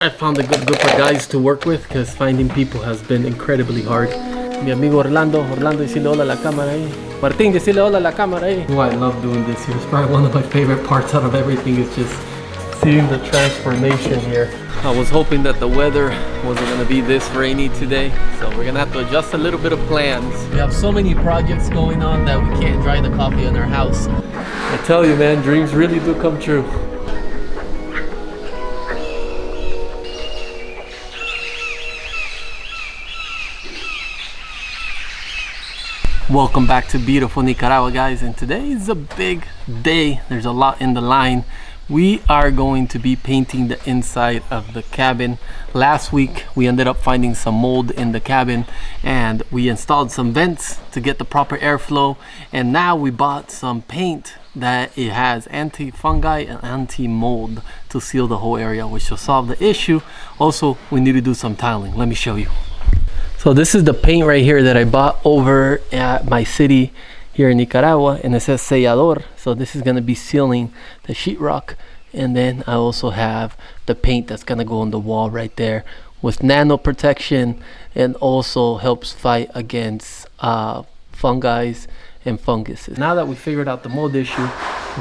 I found a good group of guys to work with because finding people has been incredibly hard. Mi amigo Orlando, decirle hola a la cámara ahí. Martín, decirle hola a la cámara ahí. Oh, I love doing this here. It's probably one of my favorite parts out of everything is just seeing the transformation here. I was hoping that the weather wasn't going to be this rainy today, so we're going to have to adjust a little bit of plans. We have so many projects going on that we can't dry the coffee in our house. I tell you, man, dreams really do come true. Welcome back to beautiful Nicaragua, guys, and today is a big day. There's a lot in the line. We are going to be painting the inside of the cabin. Last week we ended up finding some mold in the cabin and we installed some vents to get the proper airflow, and now we bought some paint that it has anti-fungi and anti-mold to seal the whole area, which will solve the issue. Also, we need to do some tiling. Let me show you. So this is the paint right here that I bought over at my city here in Nicaragua, and it says sellador. So this is going to be sealing the sheetrock, and then I also have the paint that's going to go on the wall right there with nano protection, and also helps fight against fungi and funguses. Now that we figured out the mold issue,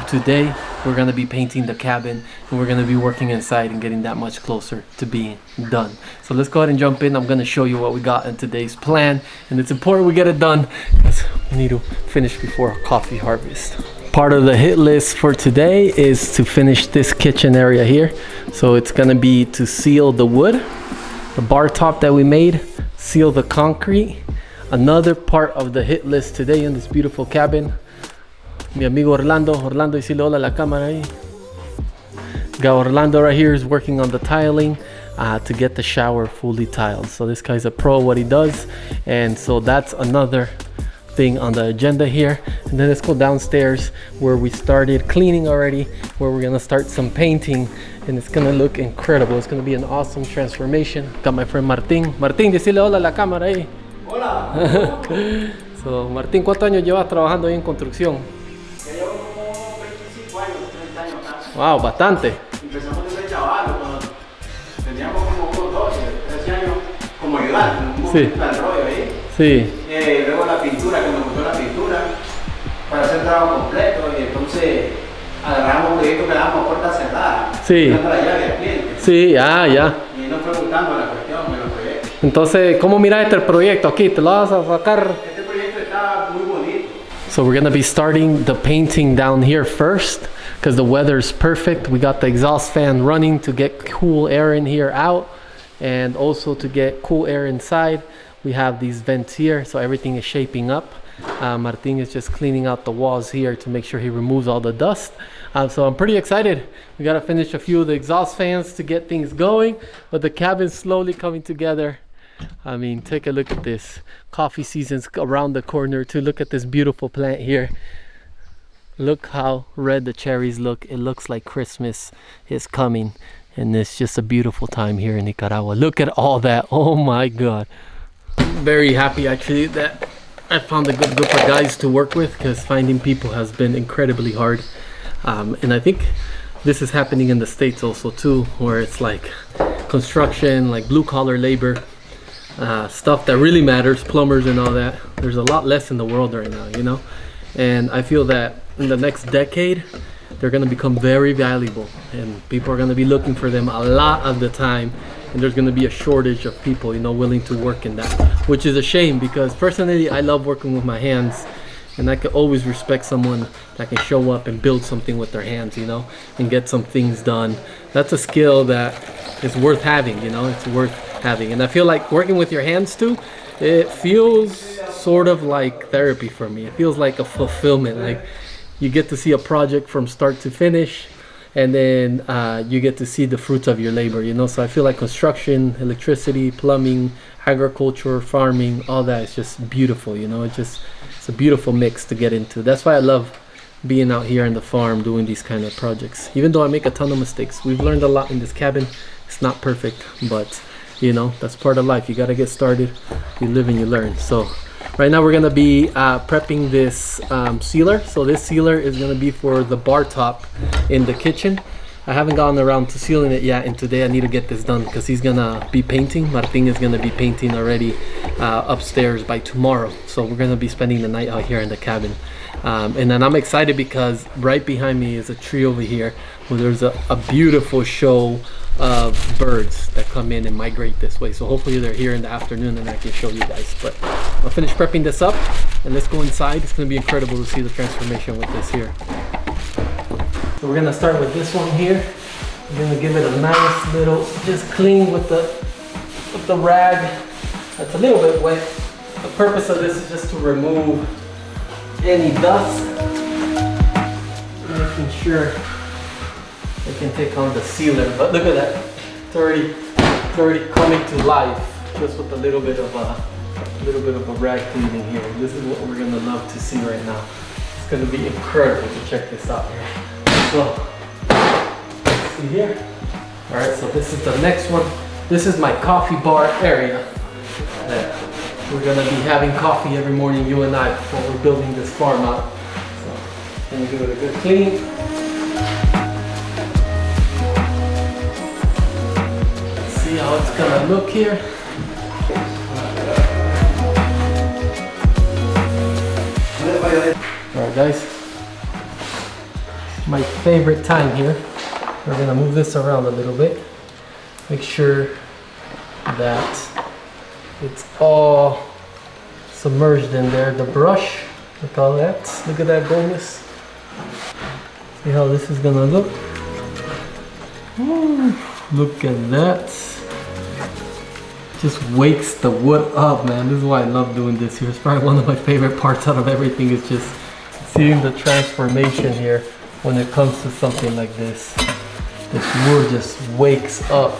today we're going to be painting the cabin, and we're going to be working inside and getting that much closer to being done. So let's go ahead and jump in. I'm going to show you what we got in today's plan, and it's important we get it done because we need to finish before our coffee harvest. Part of the hit list for today is to finish this kitchen area here. So it's going to be to seal the wood, the bar top that we made, seal the concrete. Another part of the hit list today in this beautiful cabin, mi amigo Orlando, decirle hola a la cámara ahí. Got Orlando right here is working on the tiling to get the shower fully tiled. So this guy's a pro at what he does, and so that's another thing on the agenda here. And then let's go downstairs where we started cleaning already, where we're gonna start some painting, and it's gonna look incredible. It's gonna be an awesome transformation. Got my friend Martín, decirle hola a la cámara ahí. Hola. So, Martín, ¿cuántos años llevas trabajando ahí en construcción? Llevo como 25 años, 30 años acá. Wow, bastante. Empezamos desde chaval, cuando teníamos como unos 12, 13 años, como ayudante, un plan rollo ahí. Sí. Luego la pintura, que nos gustó la pintura, para hacer trabajo completo, y entonces agarramos un proyecto que le damos a puerta cerrada. Sí. Dando la llave al cliente. Sí, ya. Y nos fue gustando la cuestión de los proyectos. Entonces, ¿cómo miras este proyecto aquí? ¿Te lo vas a sacar? Este proyecto está muy bonito. So we're gonna be starting the painting down here first because the weather's perfect. We got the exhaust fan running to get cool air in here out, and also to get cool air inside. We have these vents here, so everything is shaping up. Martin is just cleaning out the walls here to make sure he removes all the dust. So I'm pretty excited. We gotta finish a few of the exhaust fans to get things going, but the cabin's slowly coming together. I mean, take a look at this. Coffee season's around the corner too. Look at this beautiful plant here. Look how red the cherries look. It looks like Christmas is coming, and it's just a beautiful time here in Nicaragua. Look at all that. Oh my God. I'm very happy actually that I found a good group of guys to work with because finding people has been incredibly hard. And I think this is happening in the States also too, where it's like construction, like blue collar labor. Stuff that really matters, plumbers and all that. There's a lot less in the world right now, you know? And I feel that in the next decade, they're gonna become very valuable, and people are gonna be looking for them a lot of the time, and there's gonna be a shortage of people, you know, willing to work in that, which is a shame because personally, I love working with my hands, and I can always respect someone that can show up and build something with their hands, you know, and get some things done. That's a skill that is worth having, you know, it's worth having. And I feel like working with your hands too, it feels sort of like therapy for me. It feels like a fulfillment, like you get to see a project from start to finish, and then you get to see the fruits of your labor, you know. So I feel like construction, electricity, plumbing, agriculture, farming, all that is just beautiful, you know. It's a beautiful mix to get into. That's why I love being out here on the farm doing these kind of projects. Even though I make a ton of mistakes, we've learned a lot in this cabin. It's not perfect, but you know, that's part of life. You got to get started, you live and you learn. So right now we're gonna be prepping this sealer. So this sealer is gonna be for the bar top in the kitchen. I haven't gotten around to sealing it yet, and today I need to get this done because he's gonna be painting. Martin is gonna be painting already upstairs by tomorrow. So we're gonna be spending the night out here in the cabin. And then I'm excited because right behind me is a tree over here where there's a beautiful show of birds that come in and migrate this way. So hopefully they're here in the afternoon and I can show you guys. But I'll finish prepping this up and let's go inside. It's gonna be incredible to see the transformation with this here. So we're gonna start with this one here. We're gonna give it a nice little, just clean with the rag. That's a little bit wet. The purpose of this is just to remove any dust, making sure it can take on the sealer. But look at that, it's already coming to life just with a little bit of a rag cleaning here. This is what we're gonna love to see right now. It's gonna be incredible to check this out here. So, let's see here. All right, so this is the next one. This is my coffee bar area. We're gonna be having coffee every morning, you and I, while we're building this farm out. So, gonna give it a good clean. Let's see how it's gonna look here. All right, guys. My favorite time here. We're gonna move this around a little bit. Make sure that it's all submerged in there. The brush, look at that. Look at that bonus. See how this is gonna look. Ooh, look at that. Just wakes the wood up, man. This is why I love doing this here. It's probably one of my favorite parts out of everything is just seeing the transformation here when it comes to something like this. This wood just wakes up.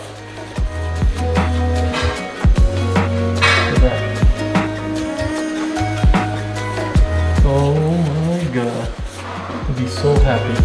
Oh my God, I'd be so happy.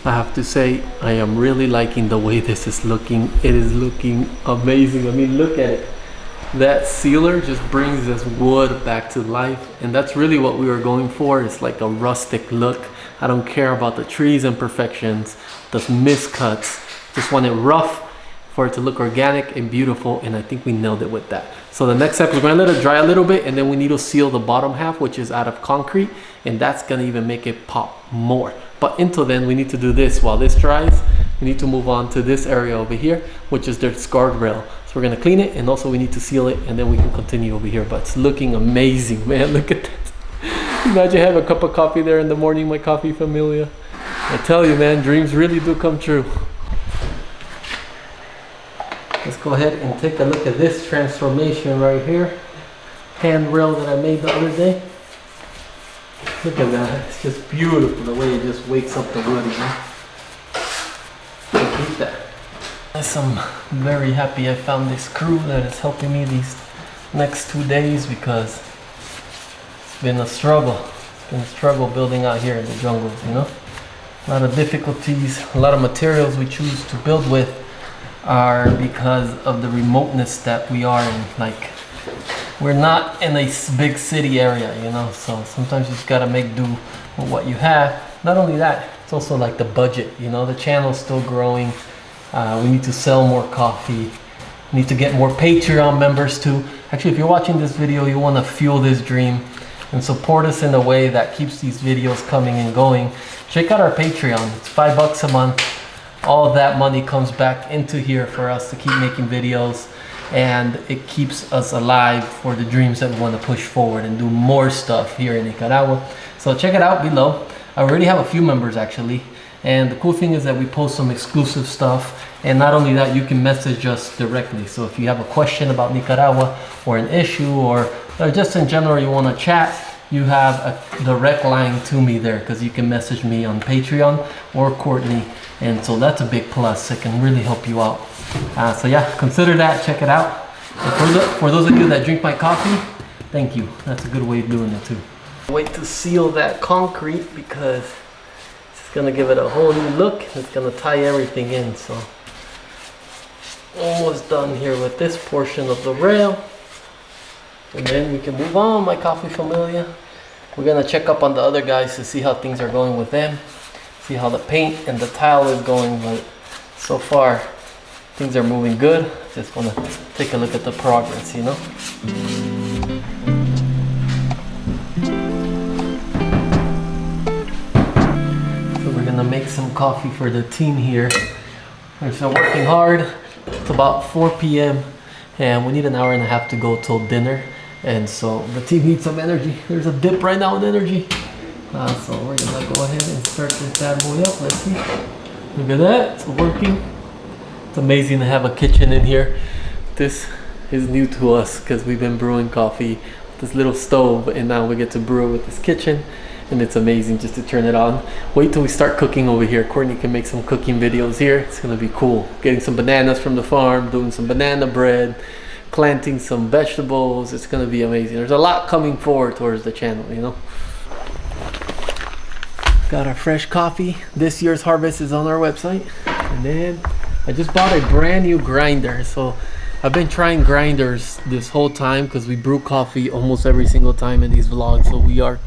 I have to say, I am really liking the way this is looking. It is looking amazing. I mean, look at it. That sealer just brings this wood back to life. And that's really what we were going for. It's like a rustic look. I don't care about the trees imperfections, the miscuts. Just want it rough for it to look organic and beautiful. And I think we nailed it with that. So the next step is we're gonna let it dry a little bit and then we need to seal the bottom half, which is out of concrete. And that's gonna even make it pop more. But until then, we need to do this. While this dries, we need to move on to this area over here, which is this guardrail. So we're gonna clean it and also we need to seal it and then we can continue over here. But it's looking amazing, man. Look at this. Imagine having a cup of coffee there in the morning, my coffee familia. I tell you, man, dreams really do come true. Let's go ahead and take a look at this transformation right here. Handrail that I made the other day. Look at that, it's just beautiful the way it just wakes up the wood, you know? Can't beat that. I'm very happy I found this crew that is helping me these next 2 days because it's been a struggle. It's been a struggle building out here in the jungle, you know? A lot of difficulties, a lot of materials we choose to build with are because of the remoteness that we are in. Like, we're not in a big city area, you know, so sometimes you just gotta make do with what you have. Not only that, it's also like the budget, you know, the channel's still growing. We need to sell more coffee. We need to get more Patreon members too. Actually, if you're watching this video, you wanna fuel this dream and support us in a way that keeps these videos coming and going. Check out our Patreon, it's $5 a month. All of that money comes back into here for us to keep making videos. And it keeps us alive for the dreams that we want to push forward and do more stuff here in Nicaragua. So check it out below. I already have a few members actually. And the cool thing is that we post some exclusive stuff. And not only that, you can message us directly. So if you have a question about Nicaragua or an issue or just in general you want to chat, you have a direct line to me there, because you can message me on Patreon or Courtney, and so that's a big plus. It can really help you out. So yeah, consider that, check it out. And for those of you that drink my coffee, thank you. That's a good way of doing it too. Wait to seal that concrete because it's gonna give it a whole new look. It's gonna tie everything in. So almost done here with this portion of the rail. And then we can move on, my coffee familia. We're gonna check up on the other guys to see how things are going with them. See how the paint and the tile is going, but so far things are moving good. Just wanna take a look at the progress, you know? So we're gonna make some coffee for the team here. We're still working hard. It's about 4 p.m. and we need an hour and a half to go till dinner. And so the team needs some energy. There's a dip right now in energy. So we're gonna go ahead and start this bad boy up. Let's see. Look at that, it's working. It's amazing to have a kitchen in here. This is new to us because we've been brewing coffee with this little stove, and now we get to brew it with this kitchen. And it's amazing just to turn it on. Wait till we start cooking over here. Courtney can make some cooking videos here. It's gonna be cool. Getting some bananas from the farm, doing some banana bread, planting some vegetables. It's gonna be amazing. There's a lot coming forward towards the channel, you know. Got our fresh coffee. This year's harvest is on our website. And then I just bought a brand new grinder. So I've been trying grinders this whole time because we brew coffee almost every single time in these vlogs. So we are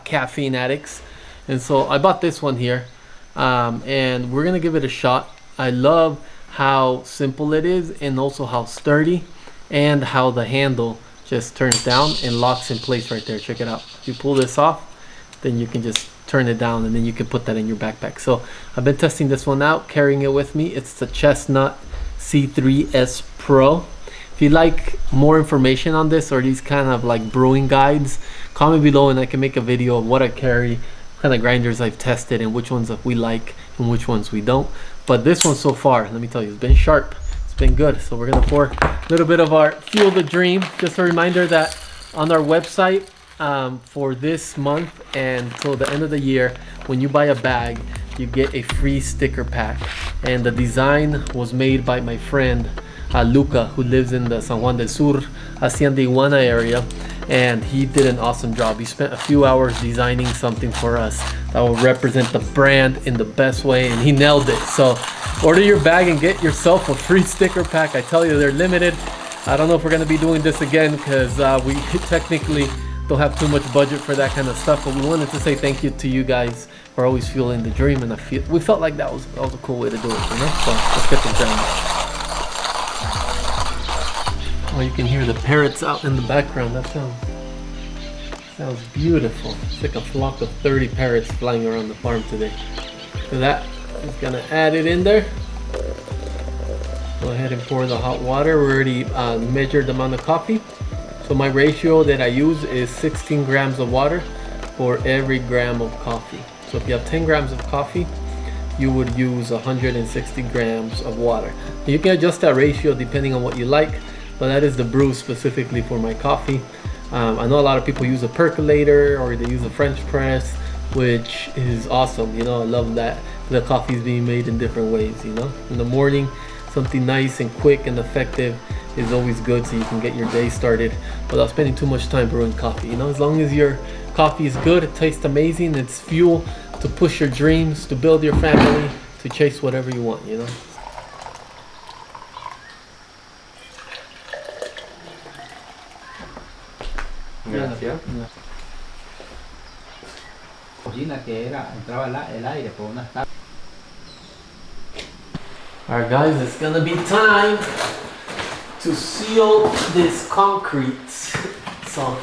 caffeine addicts. And so I bought this one here. And we're gonna give it a shot. I love how simple it is, and also how sturdy, and how the handle just turns down and locks in place right there. Check it out. If you pull this off, then you can just turn it down, and then you can put that in your backpack. So I've been testing this one out, carrying it with me. It's the Chestnut C3S Pro. If you'd like more information on this or these kind of like brewing guides, comment below and I can make a video of what I carry, what kind of grinders I've tested, and which ones that we like and which ones we don't. But this one so far, let me tell you, it's been sharp. It's been good. So we're gonna pour a little bit of our Fuel the Dream. Just a reminder that on our website for this month and till the end of the year, when you buy a bag, you get a free sticker pack. And the design was made by my friend Luca, who lives in the San Juan del Sur, Hacienda Iguana area, and he did an awesome job. He spent a few hours designing something for us that will represent the brand in the best way, and he nailed it. So order your bag and get yourself a free sticker pack. I tell you, they're limited. I don't know if we're gonna be doing this again because we technically don't have too much budget for that kind of stuff, but we wanted to say thank you to you guys for always fueling the dream, and we felt like that was a cool way to do it, you know? So let's get this done. Oh, you can hear the parrots out in the background. That sounds beautiful. It's like a flock of 30 parrots flying around the farm today. So that is gonna add it in there. Go ahead and pour the hot water. We already measured the amount of coffee. So my ratio that I use is 16 grams of water for every gram of coffee. So if you have 10 grams of coffee, you would use 160 grams of water. You can adjust that ratio depending on what you like, but that is the brew specifically for my coffee. I know a lot of people use a percolator or they use a French press, which is awesome. You know, I love that the coffee is being made in different ways. You know, in the morning, something nice and quick and effective is always good, so you can get your day started without spending too much time brewing coffee. You know, as long as your coffee is good, it tastes amazing, it's fuel to push your dreams, to build your family, to chase whatever you want, you know. Gracias. Cocina que entraba el aire por unas tablas. Alright guys, it's gonna be time to seal this concrete. So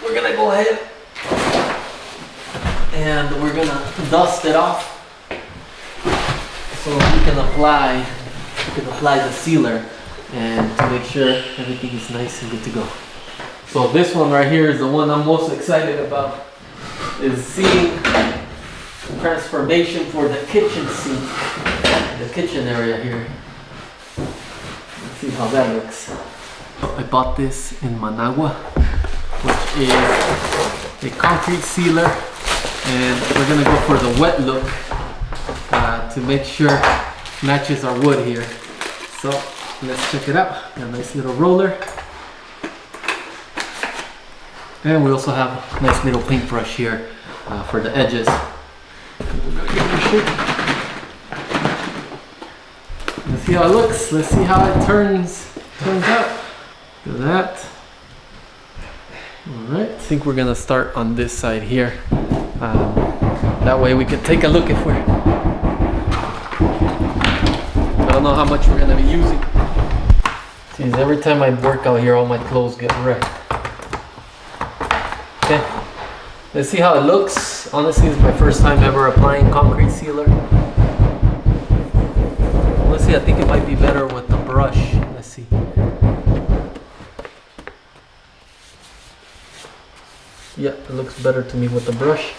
we're gonna go ahead and we're gonna dust it off so we can apply the sealer and to make sure everything is nice and good to go. So this one right here is the one I'm most excited about, is seeing transformation for the kitchen sink, the kitchen area here. Let's see how that looks. I bought this in Managua, which is a concrete sealer, and we're gonna go for the wet look to make sure it matches our wood here. So let's check it out. Got a nice little roller, and we also have a nice little paintbrush here for the edges. Let's see how it looks. Let's see how it turns out. Look at that. All right, I think we're gonna start on this side here. That way we can take a look if we're... I don't know how much we're gonna be using. Jeez, every time I work out here, all my clothes get wrecked. Okay, let's see how it looks. Honestly, it's my first time ever applying concrete sealer. Let's see, I think it might be better with the brush. Let's see. Yeah, it looks better to me with the brush.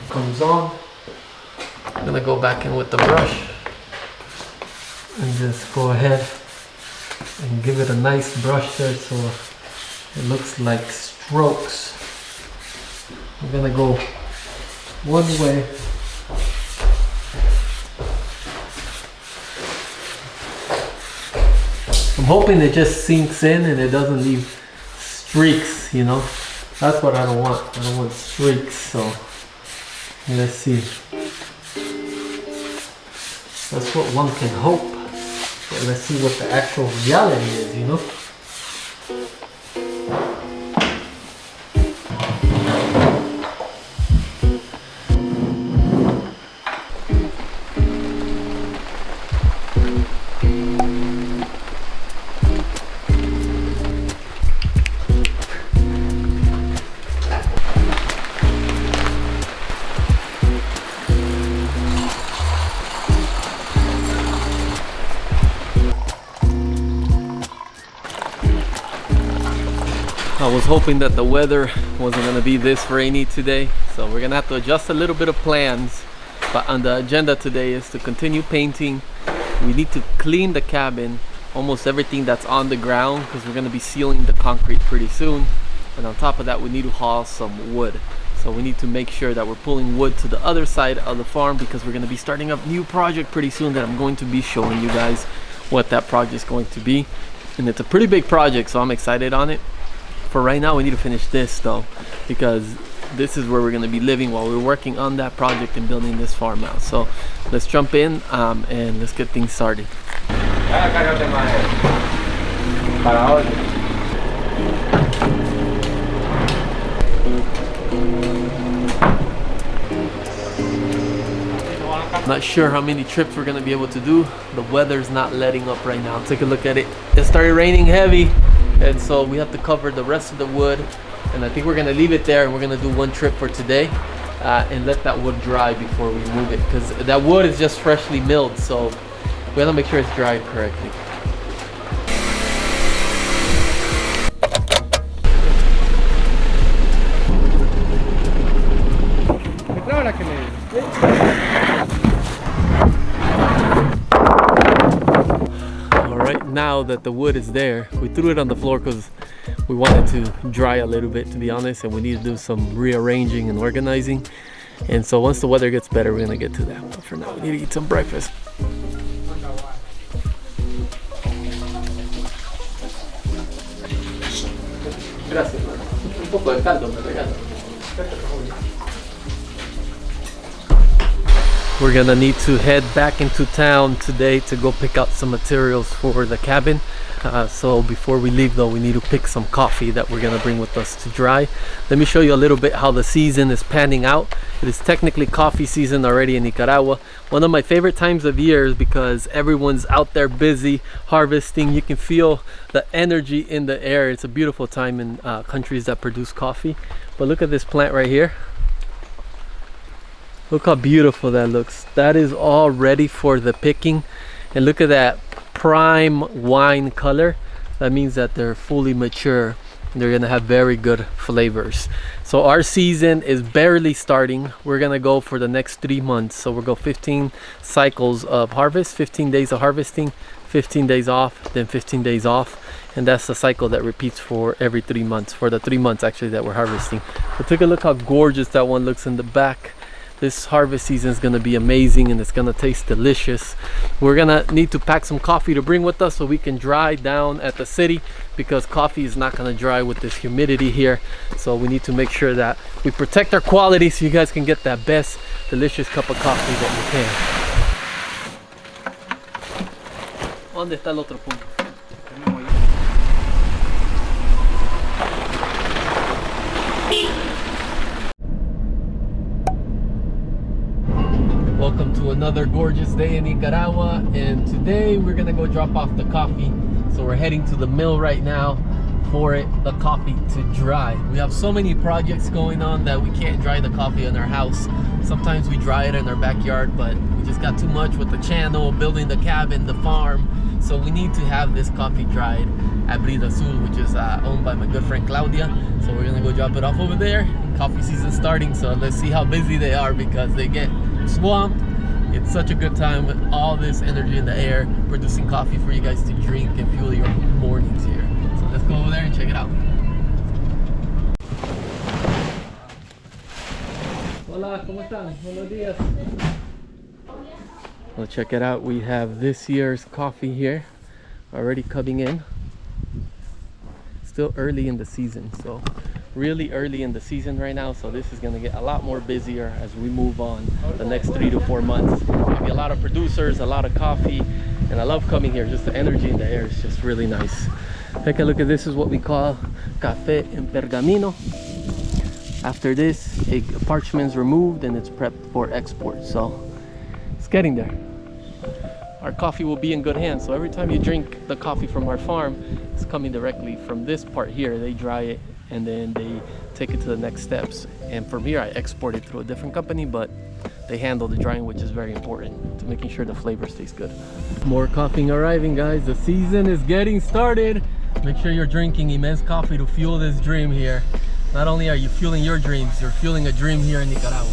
Comes on. I'm gonna go back in with the brush and just go ahead and give it a nice brush there so it looks like strokes. I'm gonna go one way. I'm hoping it just sinks in and it doesn't leave streaks, you know. That's what I don't want. I don't want streaks, so let's see. That's what one can hope. But let's see what the actual reality is, you know. I was hoping that the weather wasn't going to be this rainy today, so we're going to have to adjust a little bit of plans. But on the agenda today is to continue painting. We need to clean the cabin, almost everything that's on the ground, because we're going to be sealing the concrete pretty soon. And on top of that, we need to haul some wood. So we need to make sure that we're pulling wood to the other side of the farm, because we're going to be starting a new project pretty soon that I'm going to be showing you guys what that project is going to be. And it's a pretty big project, so I'm excited on it. For right now, we need to finish this though, because this is where we're going to be living while we're working on that project and building this farmhouse. So let's jump in and let's get things started. Not sure how many trips we're going to be able to do. The weather's not letting up right now. Take a look at it. It started raining heavy, and so we have to cover the rest of the wood, and I think we're gonna leave it there, and we're gonna do one trip for today and let that wood dry before we move it, because that wood is just freshly milled, so we have to make sure it's dried correctly. Now that the wood is there, we threw it on the floor because we wanted to dry a little bit, to be honest, and we need to do some rearranging and organizing. And so once the weather gets better, we're gonna get to that. But for now, we need to eat some breakfast. Gracias, hermano. Un poco de caldo me regalo. We're gonna need to head back into town today to go pick out some materials for the cabin. So before we leave though, we need to pick some coffee that we're gonna bring with us to dry. Let me show you a little bit how the season is panning out. It is technically coffee season already in Nicaragua. One of my favorite times of years because everyone's out there busy harvesting. You can feel the energy in the air. It's a beautiful time in countries that produce coffee. But look at this plant right here. Look how beautiful that looks. That is all ready for the picking. And look at that prime wine color. That means that they're fully mature. They're gonna have very good flavors. So our season is barely starting. We're gonna go for the next 3 months. So we'll go 15 cycles of harvest, 15 days of harvesting, 15 days off, then 15 days off. And that's the cycle that repeats for every 3 months, for the 3 months actually that we're harvesting. But take a look how gorgeous that one looks in the back. This harvest season is gonna be amazing and it's gonna taste delicious. We're gonna need to pack some coffee to bring with us so we can dry down at the city, because coffee is not gonna dry with this humidity here. So we need to make sure that we protect our quality so you guys can get that best delicious cup of coffee that you can. ¿Dónde está el otro punto? Welcome to another gorgeous day in Nicaragua, and today we're gonna go drop off the coffee. So we're heading to the mill right now for the coffee to dry. We have so many projects going on that we can't dry the coffee in our house. Sometimes we dry it in our backyard, but we just got too much with the channel, building the cabin, the farm. So we need to have this coffee dried at Brida Azul, which is owned by my good friend Claudia. So we're gonna go drop it off over there. Coffee season starting, so let's see how busy they are, because they get swamped. It's such a good time with all this energy in the air, producing coffee for you guys to drink and fuel your mornings here. So let's go over there and check it out. Hola, ¿cómo están? Buenos días. Well, check it out. We have this year's coffee here already coming in. Still early in the season, so really early in the season right now, so this is going to get a lot more busier as we move on the next 3 to 4 months. There'll be a lot of producers, a lot of coffee, and I love coming here. Just the energy in the air is just really nice. Take a look at this. Is what we call café en pergamino. After this, parchment's removed and it's prepped for export, so it's getting there. Our coffee will be in good hands, so every time you drink the coffee from our farm, it's coming directly from this part here. They dry it and then they take it to the next steps, and from here I export it through a different company, but they handle the drying, which is very important to making sure the flavor stays good. More coffee arriving, guys. The season is getting started. Make sure you're drinking Emense Coffee to fuel this dream here. Not only are you fueling your dreams, you're fueling a dream here in Nicaragua.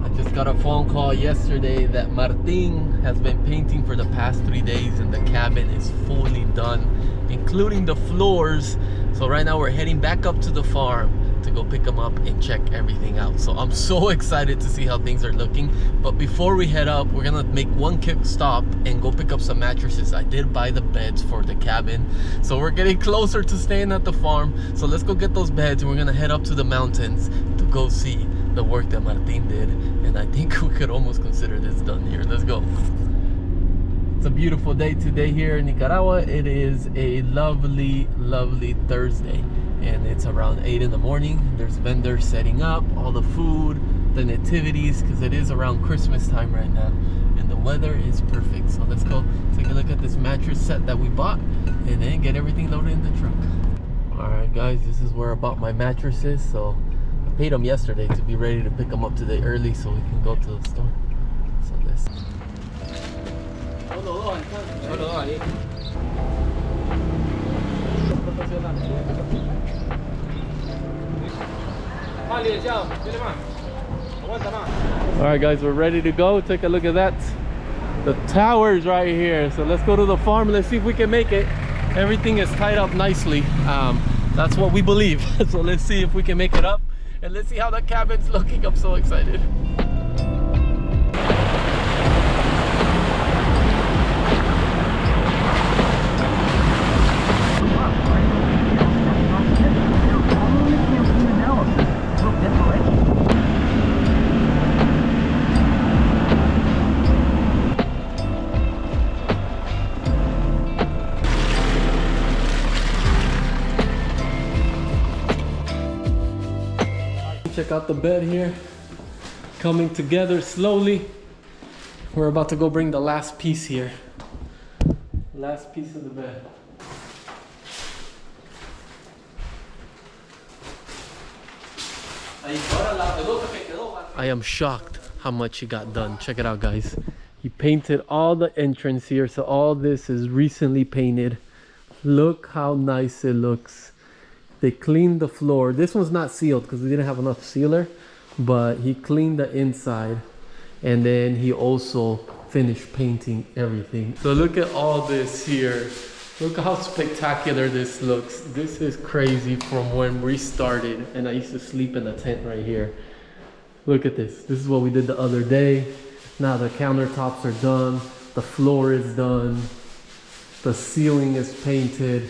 I just got a phone call yesterday that Martin has been painting for the past 3 days and the cabin is fully done, including the floors. So right now we're heading back up to the farm to go pick them up and check everything out. So I'm so excited to see how things are looking. But before we head up, we're gonna make one quick stop and go pick up some mattresses. I did buy the beds for the cabin, so we're getting closer to staying at the farm. So let's go get those beds and we're gonna head up to the mountains to go see the work that Martin did. And I think we could almost consider this done here. Let's go. It's a beautiful day today here in Nicaragua. It is a lovely, lovely Thursday, and it's around 8 in the morning. There's vendors setting up all the food, the nativities, because it is around Christmas time right now, and the weather is perfect. So let's go take a look at this mattress set that we bought and then get everything loaded in the truck. All right, guys, this is where I bought my mattresses. So I paid them yesterday to be ready to pick them up today early so we can go to the store. So let's... Solo dos ahí. All right, guys, we're ready to go. Take a look at that. The tower's right here. So let's go to the farm. Let's see if we can make it. Everything is tied up nicely. That's what we believe. So let's see if we can make it up, and let's see how the cabin's looking. I'm so excited. Check out the bed here, coming together slowly. We're about to go bring the last piece here. Last piece of the bed. I am shocked how much he got done. Check it out, guys. He painted all the entrance here, so all this is recently painted. Look how nice it looks. They cleaned the floor. This one's not sealed because we didn't have enough sealer, but he cleaned the inside, and then he also finish painting everything. So look at all this here. Look how spectacular this looks. This is crazy from when we started, and I used to sleep in a tent right here. Look at this. This is what we did the other day. Now the countertops are done. The floor is done. The ceiling is painted.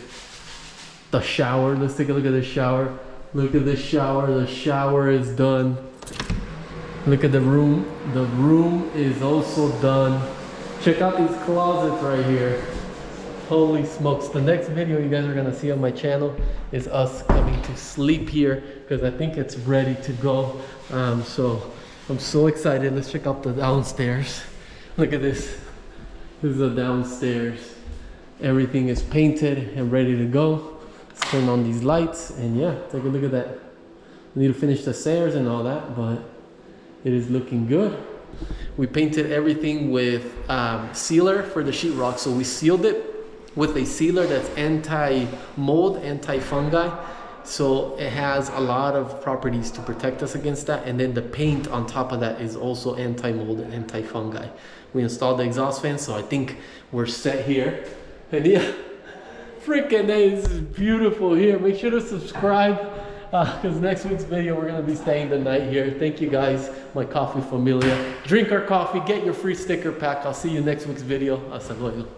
The shower, let's take a look at the shower. Look at the shower. The shower is done. Look at the room. The room is also done. Check out these closets right here. Holy smokes. The next video you guys are gonna see on my channel is us coming to sleep here because I think it's ready to go. So I'm so excited. Let's check out the downstairs. Look at this. This is the downstairs. Everything is painted and ready to go. Let's turn on these lights and yeah, take a look at that. We need to finish the stairs and all that, but it is looking good. We painted everything with sealer for the sheetrock. So we sealed it with a sealer that's anti-mold, anti-fungi. So it has a lot of properties to protect us against that. And then the paint on top of that is also anti-mold and anti-fungi. We installed the exhaust fan, so I think we're set here. And yeah, freaking this is beautiful here. Make sure to subscribe because next week's video we're gonna be staying the night here. Thank you guys, my coffee familia. Drink our coffee, get your free sticker pack. I'll see you next week's video. Hasta luego.